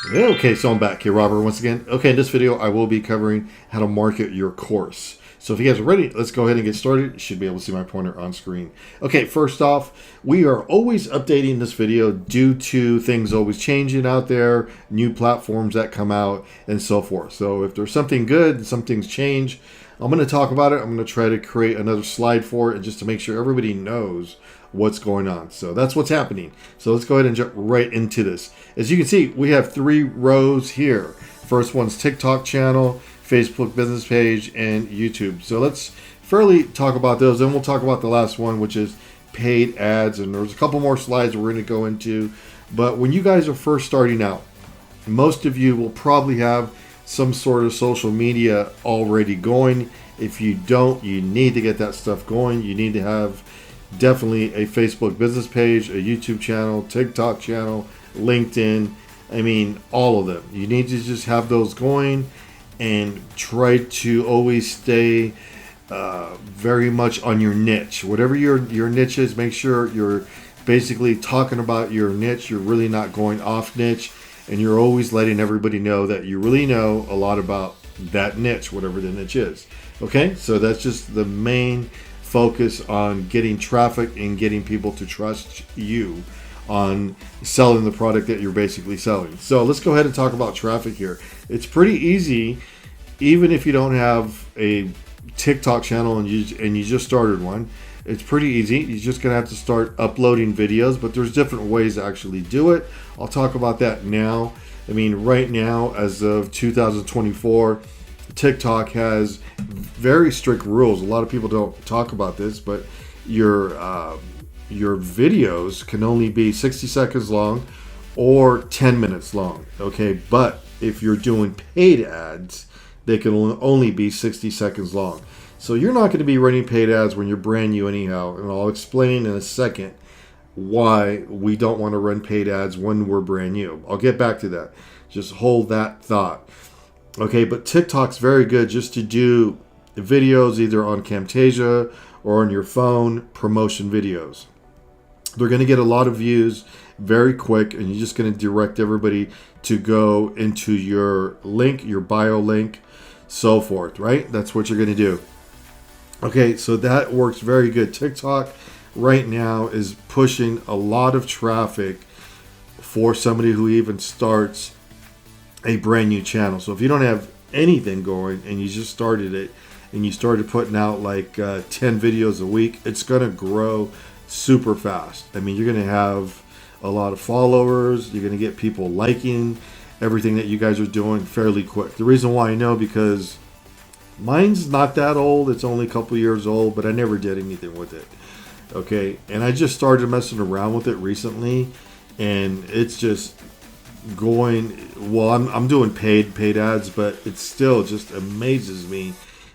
Okay, so I'm back here, Robert, once again. Okay, in this video, I will be covering how to market your course. So if you guys are ready, let's go ahead and get started. You should be able to see my pointer on screen. Okay, first off, we are always updating this video due to things always changing out there, new platforms that come out, and so forth. So if there's something good, something's changed, I'm going to talk about it. I'm going to try to create another slide for it just to make sure everybody knows what's going on. So that's what's happening. So let's go ahead and jump right into this. As you can see, we have 3 rows here. First one's TikTok channel, Facebook business page, and YouTube. So let's fairly talk about those. Then we'll talk about the last one, which is paid ads. And there's a couple more slides we're going to go into. But when you guys are first starting out, most of you will probably have some sort of social media already going. If you don't, you need to get that stuff going. You need to have definitely a Facebook business page, a YouTube channel, TikTok channel, LinkedIn. I mean, all of them. You need to just have those going and try to always stay very much on your niche. Whatever your niche is, make sure you're basically talking about your niche. You're really not going off niche, and you're always letting everybody know that you really know a lot about that niche, whatever the niche is. Okay, so that's just the main focus on getting traffic and getting people to trust you on selling the product that you're basically selling. So let's go ahead and talk about traffic here. It's pretty easy, even if you don't have a TikTok channel and you just started one. It's pretty easy. You're just gonna have to start uploading videos, but there's different ways to actually do it. I'll talk about that now. I mean, right now, as of 2024, TikTok has very strict rules. A lot of people don't talk about this, but your videos can only be 60 seconds long or 10 minutes long. Okay, but if you're doing paid ads, they can only be 60 seconds long. So you're not going to be running paid ads when you're brand new anyhow, and I'll explain in a second why we don't want to run paid ads when we're brand new. I'll get back to that. Just hold that thought. Okay, but TikTok's very good just to do videos either on Camtasia or on your phone, promotion videos. They're going to get a lot of views very quick, and you're just going to direct everybody to go into your link, your bio link, so forth, right? That's what you're going to do. Okay, so that works very good. TikTok right now is pushing a lot of traffic for somebody who even starts a brand new channel. So if you don't have anything going and you just started it and you started putting out like 10 videos a week, it's going to grow super fast. I mean, you're going to have a lot of followers. You're going to get people liking everything that you guys are doing fairly quick. The reason why I know, because mine's not that old. It's only a couple years old, but I never did anything with it. Okay, and I just started messing around with it recently, and it's just going well. I'm doing paid ads, but it still just amazes me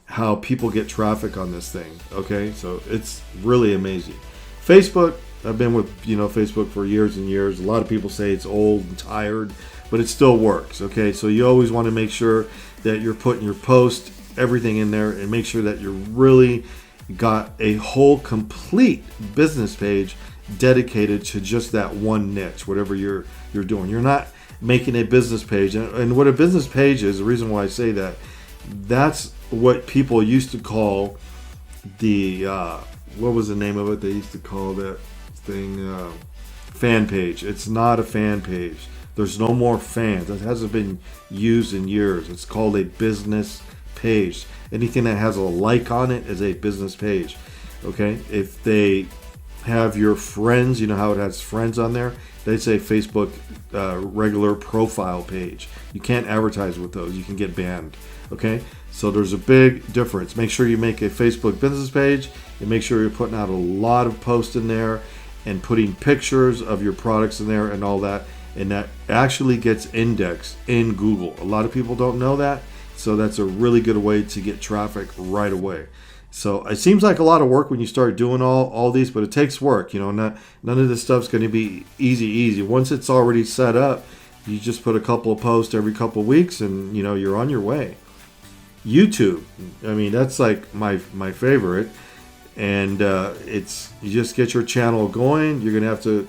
how people get traffic on this thing. Okay, so it's really amazing. Facebook, I've been with Facebook for years and years. A lot of people say it's old and tired, but it still works. Okay, so you always want to make sure that you're putting your post, everything in there, and make sure that you're really got a whole complete business page dedicated to just that one niche, whatever you're doing. You're not making a business page, and what a business page is, the reason why I say that, that's what people used to call the what was the name of it? They used to call that thing fan page. It's not a fan page. There's no more fans. It hasn't been used in years. It's called a business page. Anything that has a like on it is a business page. Okay, if they have your friends, you know how it has friends on there, they say Facebook regular profile page. You can't advertise with those. You can get banned. Okay, so there's a big difference. Make sure you make a Facebook business page, and make sure you're putting out a lot of posts in there and putting pictures of your products in there and all that, and that actually gets indexed in Google. A lot of people don't know that, so that's a really good way to get traffic right away. So it seems like a lot of work when you start doing all these, but it takes work. None of this stuff's going to be easy. Once it's already set up, you just put a couple of posts every couple of weeks, and you're on your way. YouTube, I mean, that's like my favorite, and it's, you just get your channel going. You're going to have to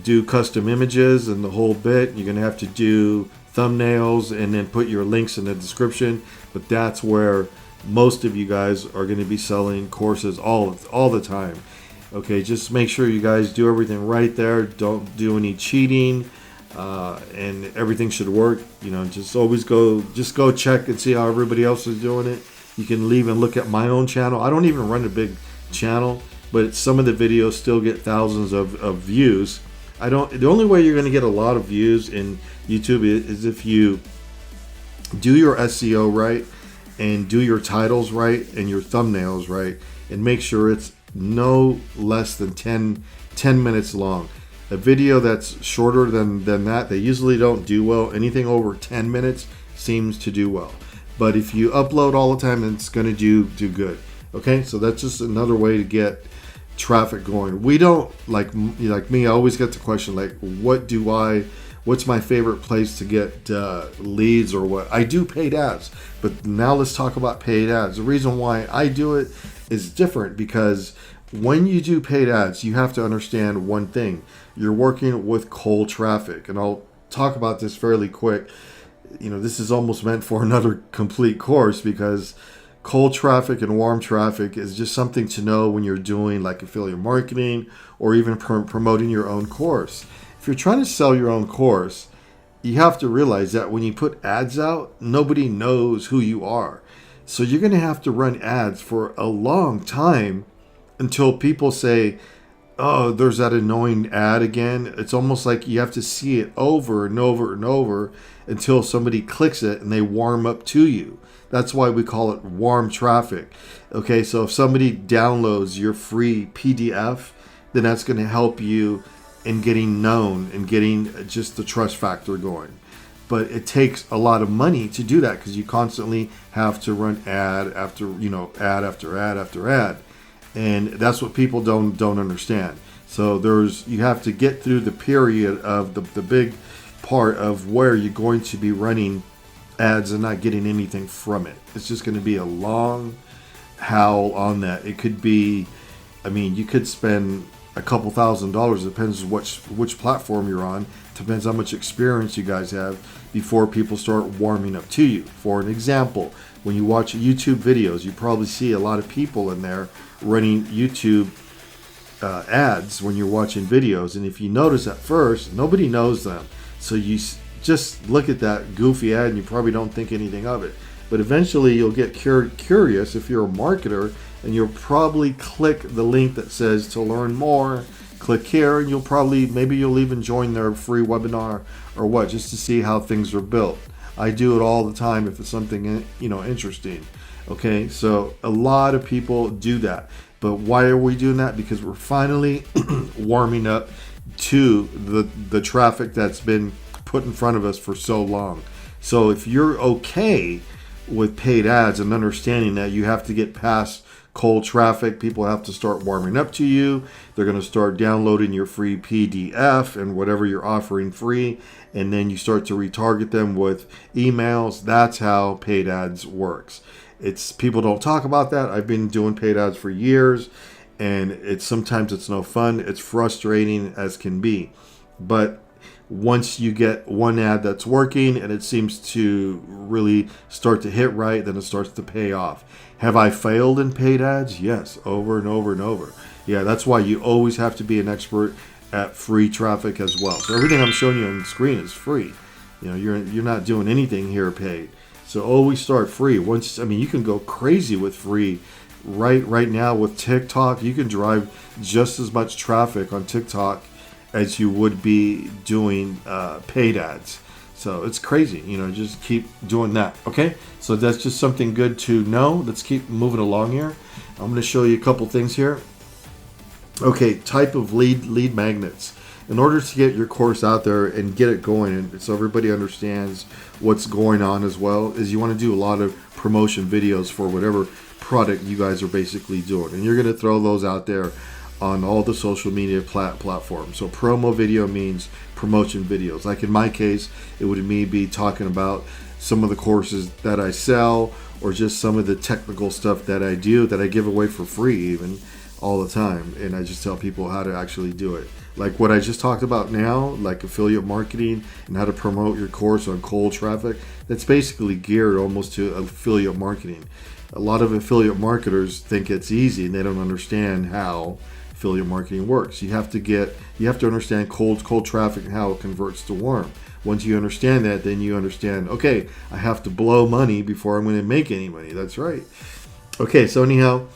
do custom images and the whole bit. You're going to have to do thumbnails and then put your links in the description. But that's where most of you guys are going to be selling courses all the time. Okay, just make sure you guys do everything right there. Don't do any cheating, and everything should work. Just always go check and see how everybody else is doing it. You can leave and look at my own channel. I don't even run a big channel, but some of the videos still get thousands of views. The only way you're going to get a lot of views in YouTube is if you do your SEO right and do your titles right and your thumbnails right, and make sure it's no less than 10 minutes long. A video that's shorter than that, they usually don't do well. Anything over 10 minutes seems to do well. But if you upload all the time, it's going to do good. Okay, so that's just another way to get traffic going. We don't, like me, I always get the question, like, what's my favorite place to get leads or what? I do paid ads, but now let's talk about paid ads. The reason why I do it is different, because when you do paid ads, you have to understand one thing. You're working with cold traffic, and I'll talk about this fairly quick. This is almost meant for another complete course, because cold traffic and warm traffic is just something to know when you're doing like affiliate marketing or even promoting your own course. If you're trying to sell your own course, you have to realize that when you put ads out, nobody knows who you are. So you're going to have to run ads for a long time until people say, oh, there's that annoying ad again. It's almost like you have to see it over and over and over until somebody clicks it and they warm up to you. That's why we call it warm traffic. Okay, so if somebody downloads your free PDF, then that's going to help you in getting known and getting just the trust factor going. But it takes a lot of money to do that, because you constantly have to run ad after ad after ad after ad. And that's what people don't understand. So you have to get through the period of the big part of where you're going to be running ads and not getting anything from it. It's just going to be a long howl on that. It could be, you could spend a couple $1,000s. It depends which platform you're on. Depends how much experience you guys have before people start warming up to you. For an example, when you watch YouTube videos, you probably see a lot of people in there running YouTube ads when you're watching videos. And if you notice at first, nobody knows them. So you just look at that goofy ad and you probably don't think anything of it. But eventually you'll get curious if you're a marketer, and you'll probably click the link that says to learn more. Click here, and maybe you'll even join their free webinar or what, just to see how things are built. I do it all the time if it's something interesting. Okay, so a lot of people do that. But why are we doing that? Because we're finally warming up to the traffic that's been put in front of us for so long. So if you're okay with paid ads and understanding that you have to get past cold traffic, people have to start warming up to you. They're going to start downloading your free PDF and whatever you're offering free, and then you start to retarget them with emails. That's how paid ads works. People don't talk about that. I've been doing paid ads for years, and sometimes it's no fun. It's frustrating as can be. But once you get one ad that's working and it seems to really start to hit right, then it starts to pay off. Have I failed in paid ads? Yes, over and over and over. Yeah, that's why you always have to be an expert at free traffic as well. So everything I'm showing you on the screen is free. You're not doing anything here paid. So always start free. You can go crazy with free. Right now with TikTok, you can drive just as much traffic on TikTok as you would be doing paid ads. So it's crazy, just keep doing that. Okay, so that's just something good to know. Let's keep moving along here. I'm going to show you a couple things here. Okay, type of lead magnets. In order to get your course out there and get it going, and so everybody understands what's going on as well, is you want to do a lot of promotion videos for whatever product you guys are basically doing. And you're going to throw those out there on all the social media platforms. So promo video means promotion videos. Like in my case, it would be talking about some of the courses that I sell, or just some of the technical stuff that I do that I give away for free even. all the time, and I just tell people how to actually do it. Like what I just talked about now, like affiliate marketing and how to promote your course on cold traffic, that's basically geared almost to affiliate marketing. A lot of affiliate marketers think it's easy and they don't understand how affiliate marketing works. You have to understand cold traffic and how it converts to warm. Once you understand that, then you understand, okay, I have to blow money before I'm going to make any money. That's right. Okay, so anyhow,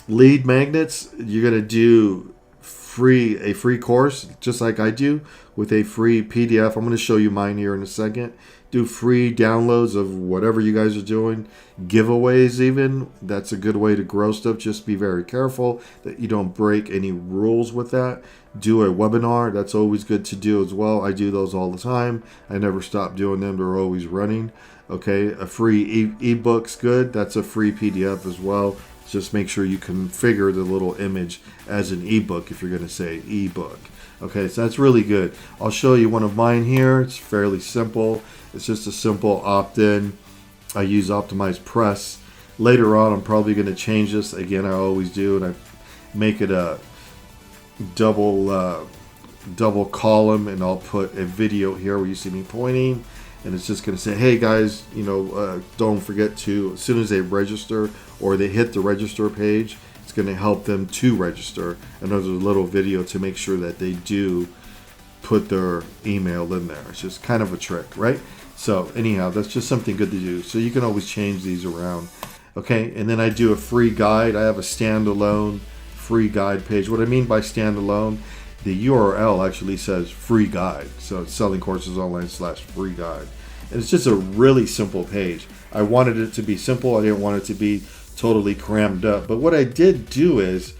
lead magnets, you're going to do a free course, just like I do, with a free PDF. I'm going to show you mine here in a second. Do free downloads of whatever you guys are doing, giveaways even. That's a good way to grow stuff. Just be very careful that you don't break any rules with that. Do a webinar. That's always good to do as well. I do those all the time. I never stop doing them. They're always running. Okay, a free ebook's good. That's a free PDF as well. Just make sure you configure the little image as an ebook if you're going to say ebook. Okay, so that's really good. I'll show you one of mine here. It's fairly simple. It's just a simple opt-in. I use optimizepress. Later on, I'm probably going to change this. Again, I always do, and I make it a double column, and I'll put a video here where you see me pointing, and it's just going to say, hey guys, don't forget to, as soon as they register or they hit the register page, it's going to help them to register. Another little video to make sure that they do put their email in there. It's just kind of a trick, right? So anyhow, that's just something good to do. So you can always change these around. Okay, and then I do a free guide. I have a standalone free guide page. What I mean by standalone, the URL actually says free guide. So it's selling courses online/free guide. And it's just a really simple page. I wanted it to be simple. I didn't want it to be totally crammed up. But what I did do is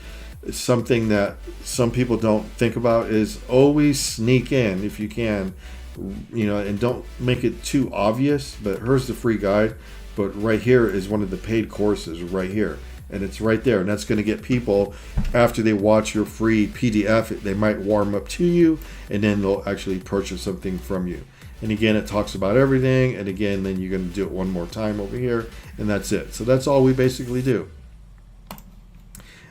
something that some people don't think about is always sneak in if you can, and don't make it too obvious. But here's the free guide. But right here is one of the paid courses right here. And it's right there. And that's going to get people, after they watch your free PDF, they might warm up to you, and then they'll actually purchase something from you. And again, it talks about everything. And again, then you're going to do it one more time over here. And that's it. So that's all we basically do.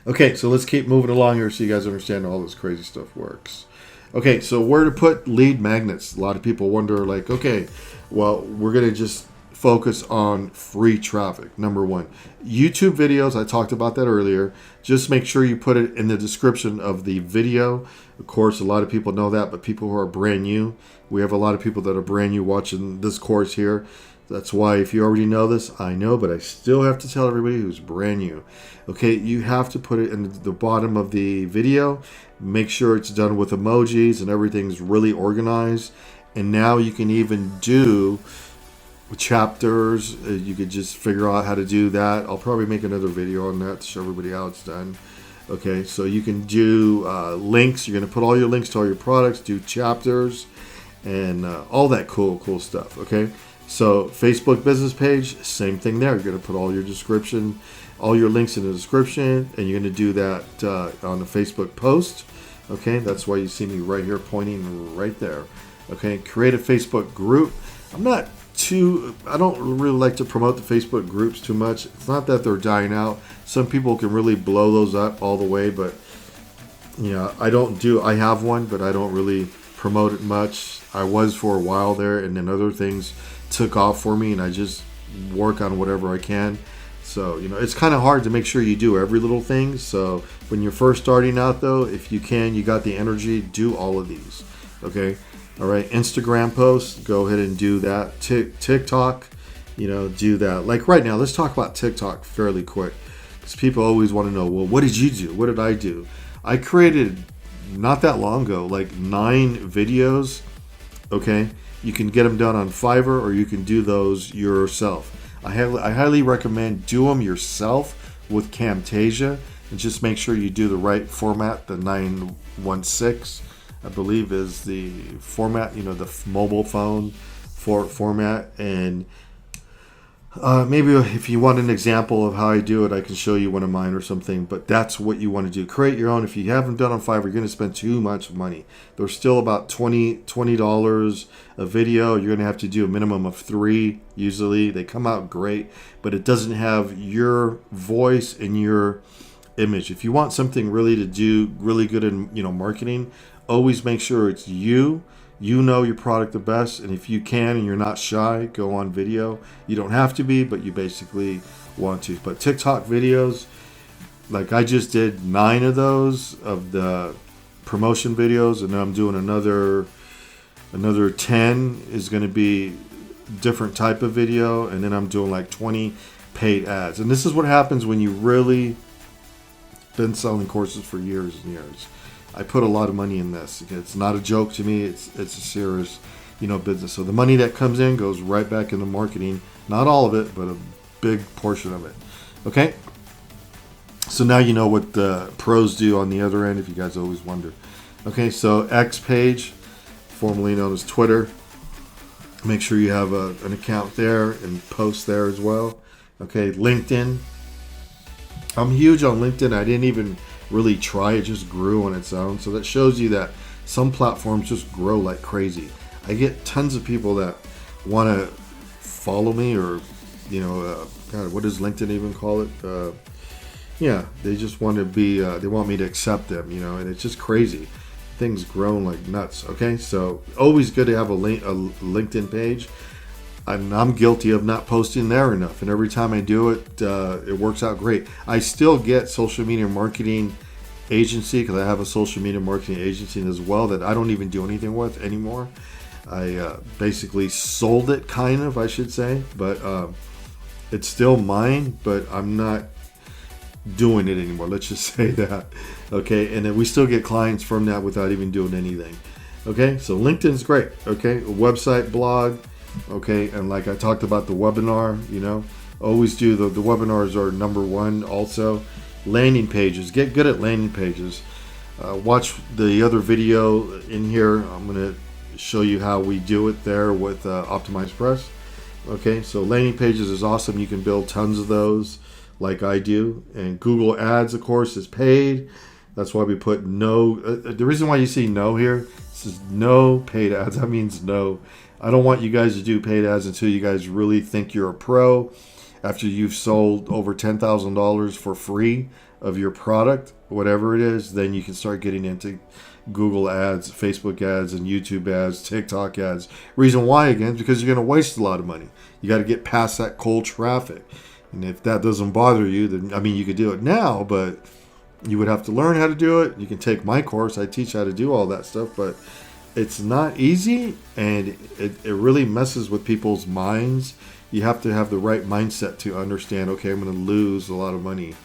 Okay, so let's keep moving along here so you guys understand how all this crazy stuff works. Okay, so where to put lead magnets? A lot of people wonder, like, okay, well, we're going to just focus on free traffic. Number one, YouTube videos. I talked about that earlier. Just make sure you put it in the description of the video. Of course, a lot of people know that, but people who are brand new, we have a lot of people that are brand new watching this course here. That's why, if you already know this, I know, but I still have to tell everybody who's brand new. Okay, you have to put it in the bottom of the video. Make sure it's done with emojis and everything's really organized. And now you can even do chapters. You could just figure out how to do that. I'll probably make another video on that to show everybody how it's done. Okay, so you can do links. You're going to put all your links to all your products, do chapters, and all that cool stuff. Okay, so Facebook business page, same thing there. You're going to put all your description, all your links in the description, and you're going to do that on the Facebook post. Okay, that's why you see me right here pointing right there. Okay, create a Facebook group. I don't really like to promote the Facebook groups too much. It's not that they're dying out. Some people can really blow those up all the way, but I have one, but I don't really promote it much. I was for a while there, and then other things took off for me, and I just work on whatever I can. So, it's kind of hard to make sure you do every little thing. So when you're first starting out, though, if you got the energy, do all of these. Okay. All right, Instagram posts, go ahead and do that. TikTok, do that. Like right now, let's talk about TikTok fairly quick, because people always want to know, well, what did you do? What did I do? I created, not that long ago, like 9 videos. Okay, you can get them done on Fiverr, or you can do those yourself. I highly recommend do them yourself with Camtasia, and just make sure you do the right format, the 916. I believe is the format, the mobile phone format. And maybe if you want an example of how I do it, I can show you one of mine or something. But that's what you want to do. Create your own. If you haven't done on Fiverr, you're going to spend too much money. There's still about $20 a video. You're going to have to do a minimum of 3 usually. They come out great, but it doesn't have your voice and your image. If you want something really to do really good in marketing, always make sure it's you. You know your product the best, and if you can and you're not shy, go on video. You don't have to be, but you basically want to. But TikTok videos, like I just did 9 of those of the promotion videos, and then I'm doing another 10 is going to be different type of video, and then I'm doing like 20 paid ads. And this is what happens when you really been selling courses for years and years. I put a lot of money in this. It's not a joke to me. It's a serious, business. So the money that comes in goes right back into marketing. Not all of it, but a big portion of it. Okay? So now you know what the pros do on the other end, if you guys always wonder. Okay, so X page, formerly known as Twitter. Make sure you have an account there and post there as well. Okay, LinkedIn. I'm huge on LinkedIn. I didn't even really try. It just grew on its own. So that shows you that some platforms just grow like crazy. I get tons of people that want to follow me, or God, what does LinkedIn even call it? Yeah, they just want to be. They want me to accept them, and it's just crazy. Things grown like nuts. Okay, so always good to have a LinkedIn page. I'm guilty of not posting there enough, and every time I do it, it works out great. I still get social media marketing agency, because I have a social media marketing agency as well that I don't even do anything with anymore. I basically sold it, kind of, I should say, but it's still mine, but I'm not doing it anymore. Let's just say that. Okay, and then we still get clients from that without even doing anything. Okay, so LinkedIn's great. Okay, a website, blog. Okay, and like I talked about the webinar, always do the webinars are number one. Also, landing pages. Get good at landing pages. Watch the other video in here. I'm going to show you how we do it there with optimizepress. Okay, so landing pages is awesome. You can build tons of those like I do. And Google Ads, of course, is paid. That's why we put no. The reason why you see no here, this is no paid ads. That means no. I don't want you guys to do paid ads until you guys really think you're a pro. After you've sold over $10,000 for free of your product, whatever it is, then you can start getting into Google ads, Facebook ads, and YouTube ads, TikTok ads. Reason why, again, is because you're going to waste a lot of money. You got to get past that cold traffic. And if that doesn't bother you, then, you could do it now, but you would have to learn how to do it. You can take my course. I teach how to do all that stuff, but it's not easy, and it really messes with people's minds. You have to have the right mindset to understand, okay, I'm going to lose a lot of money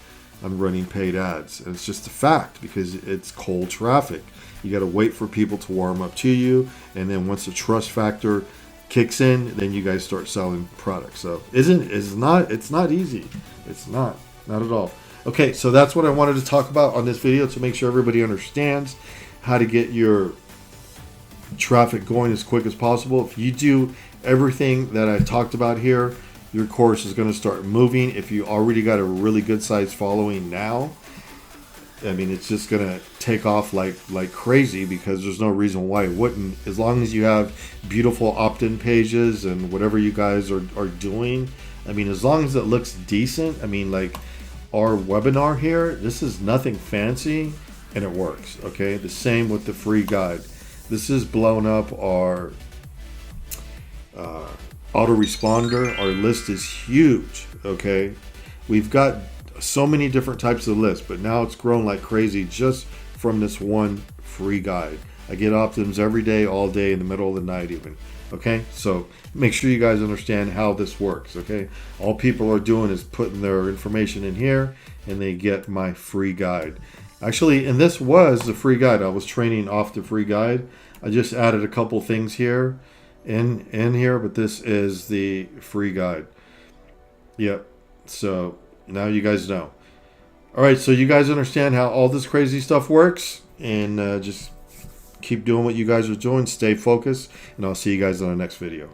on running paid ads. And it's just a fact, because it's cold traffic. You got to wait for people to warm up to you, and then once the trust factor kicks in, then you guys start selling products. So it's not easy. It's not at all. Okay, so that's what I wanted to talk about on this video, to make sure everybody understands how to get your traffic going as quick as possible. If you do everything that I talked about here, your course is going to start moving. If you already got a really good size following now, it's just going to take off like crazy, because there's no reason why it wouldn't. As long as you have beautiful opt-in pages and whatever you guys are doing, as long as it looks decent. Like our webinar here, this is nothing fancy, and it works. Okay, the same with the free guide. This has blown up our autoresponder. Our list is huge. Okay, we've got so many different types of lists, but now it's grown like crazy just from this one free guide. I get opt-ins every day, all day, in the middle of the night even. Okay, so make sure you guys understand how this works. Okay, all people are doing is putting their information in here, and they get my free guide. Actually, and this was the free guide. I was training off the free guide. I just added a couple things here in here, but this is the free guide. Yep. So now you guys know. All right, so you guys understand how all this crazy stuff works, and just keep doing what you guys are doing. Stay focused, and I'll see you guys on the next video.